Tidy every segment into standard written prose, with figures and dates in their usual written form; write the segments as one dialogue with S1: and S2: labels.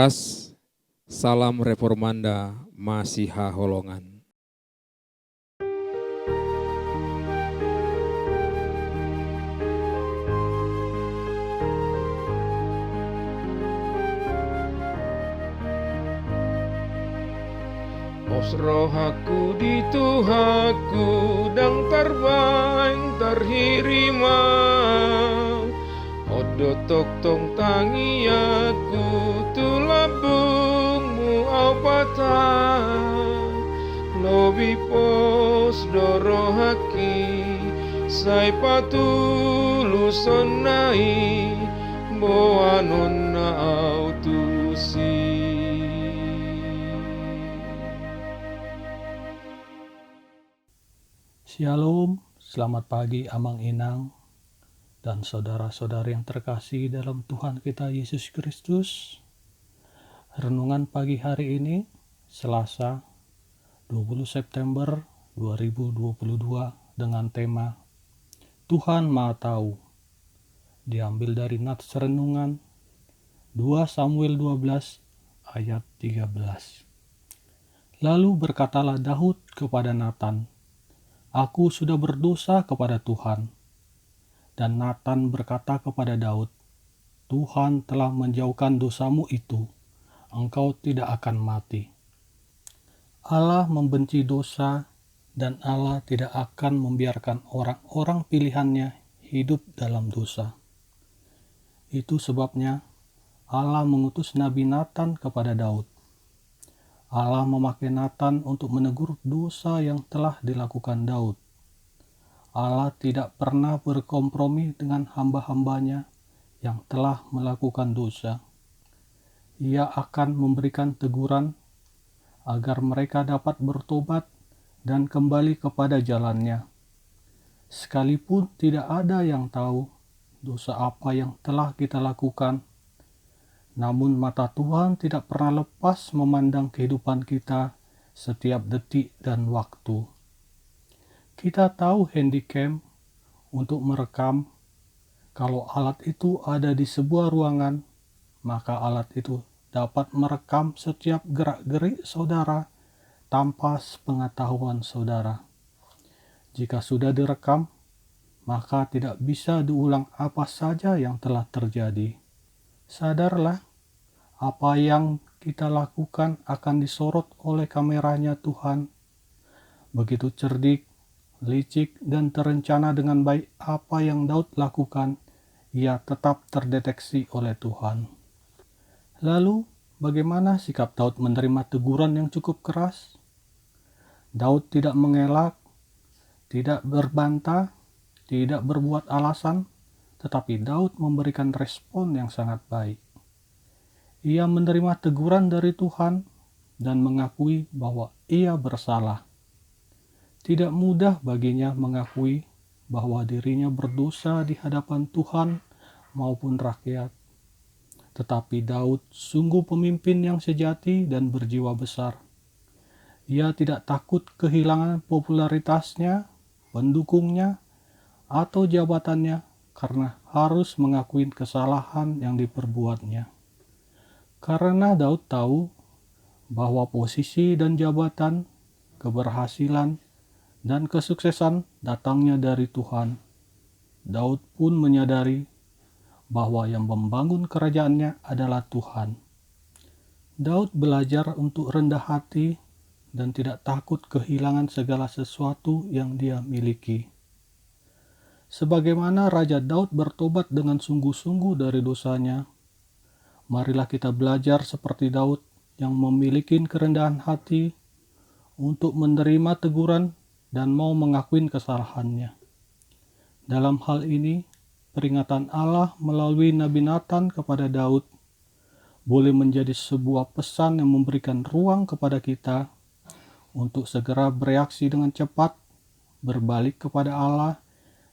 S1: keras, salam reformanda Masiha Holongan. Osrohaku di Tuhaku dang terbaing terhirima Odo tok tong tangi aku tulabungmu awpata Lobi pos dorohaki sai patuluson nai boanonna autusi
S2: Shalom, selamat pagi Amang Inang dan saudara-saudari yang terkasih dalam Tuhan kita Yesus Kristus. Renungan pagi hari ini, Selasa 20 September 2022 dengan tema Tuhan Maha Tahu. Diambil dari nats renungan 2 Samuel 12 ayat 13. Lalu berkatalah Daud kepada Natan, Aku sudah berdosa kepada Tuhan. Dan Natan berkata kepada Daud, Tuhan telah menjauhkan dosamu itu, engkau tidak akan mati. Allah membenci dosa dan Allah tidak akan membiarkan orang-orang pilihannya hidup dalam dosa. Itu sebabnya Allah mengutus Nabi Natan kepada Daud. Allah memakai Natan untuk menegur dosa yang telah dilakukan Daud. Allah tidak pernah berkompromi dengan hamba-hambanya yang telah melakukan dosa. Ia akan memberikan teguran agar mereka dapat bertobat dan kembali kepada jalannya. Sekalipun tidak ada yang tahu dosa apa yang telah kita lakukan, namun mata Tuhan tidak pernah lepas memandang kehidupan kita setiap detik dan waktu. Kita tahu handycam untuk merekam. Kalau alat itu ada di sebuah ruangan, maka alat itu dapat merekam setiap gerak-gerik saudara tanpa sepengetahuan saudara. Jika sudah direkam, maka tidak bisa diulang apa saja yang telah terjadi. Sadarlah, apa yang kita lakukan akan disorot oleh kameranya Tuhan. Begitu cerdik, licik, dan terencana dengan baik apa yang Daud lakukan, ia tetap terdeteksi oleh Tuhan. Lalu, bagaimana sikap Daud menerima teguran yang cukup keras? Daud tidak mengelak, tidak berbantah, tidak berbuat alasan, tetapi Daud memberikan respon yang sangat baik. Ia menerima teguran dari Tuhan dan mengakui bahwa ia bersalah. Tidak mudah baginya mengakui bahwa dirinya berdosa di hadapan Tuhan maupun rakyat. Tetapi Daud sungguh pemimpin yang sejati dan berjiwa besar. Ia tidak takut kehilangan popularitasnya, pendukungnya, atau jabatannya karena harus mengakui kesalahan yang diperbuatnya. Karena Daud tahu bahwa posisi dan jabatan, keberhasilan, dan kesuksesan datangnya dari Tuhan. Daud pun menyadari bahwa yang membangun kerajaannya adalah Tuhan. Daud belajar untuk rendah hati dan tidak takut kehilangan segala sesuatu yang dia miliki. Sebagaimana Raja Daud bertobat dengan sungguh-sungguh dari dosanya, marilah kita belajar seperti Daud yang memiliki kerendahan hati untuk menerima teguran dan mau mengakui kesalahannya. Dalam hal ini, peringatan Allah melalui Nabi Natan kepada Daud boleh menjadi sebuah pesan yang memberikan ruang kepada kita untuk segera bereaksi dengan cepat, berbalik kepada Allah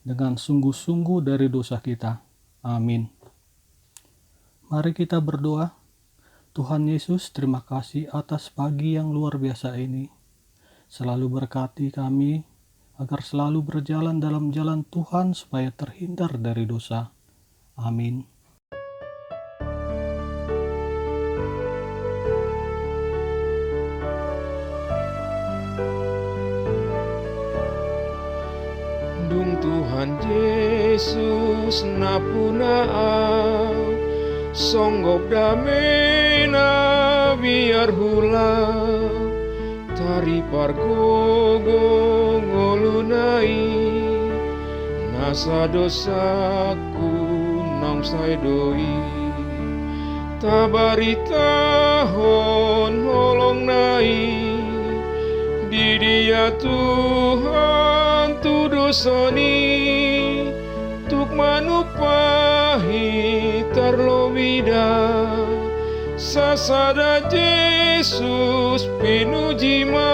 S2: dengan sungguh-sungguh dari dosa kita. Amin. Mari kita berdoa. Tuhan Yesus, terima kasih atas pagi yang luar biasa ini. Selalu berkati kami agar selalu berjalan dalam jalan Tuhan supaya terhindar dari dosa. Amin.
S1: Dung Tuhan Yesus napuna au songgop damena biar hula tari pargogo ngolunai nasa dosaku nam sai doi tabari tahon holong nai di dia Tuhan tu dosoni tuk manupahi tarlowida sasada Yesus pinujima.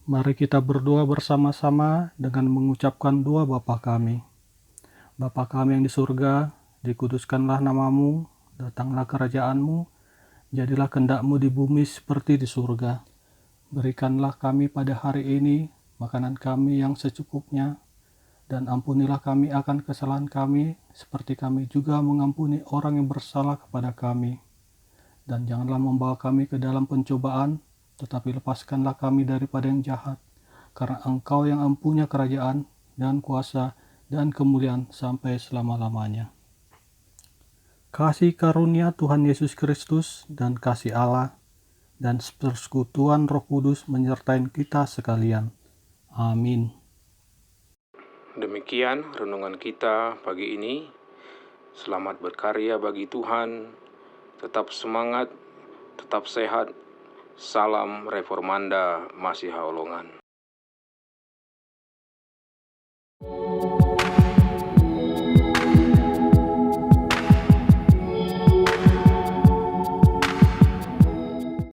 S2: Mari kita berdoa bersama-sama dengan mengucapkan doa Bapa kami. Bapa kami yang di surga, dikuduskanlah namamu, datanglah kerajaanmu, jadilah kehendak-mu di bumi seperti di surga. Berikanlah kami pada hari ini makanan kami yang secukupnya, dan ampunilah kami akan kesalahan kami, seperti kami juga mengampuni orang yang bersalah kepada kami. Dan janganlah membawa kami ke dalam pencobaan, tetapi lepaskanlah kami daripada yang jahat, karena Engkau yang empunya kerajaan dan kuasa dan kemuliaan sampai selama-lamanya. Kasih karunia Tuhan Yesus Kristus dan kasih Allah dan persekutuan Roh Kudus menyertai kita sekalian. Amin.
S1: Demikian renungan kita pagi ini. Selamat berkarya bagi Tuhan. Tetap semangat, tetap sehat. Salam Reformanda Masiha Olongan.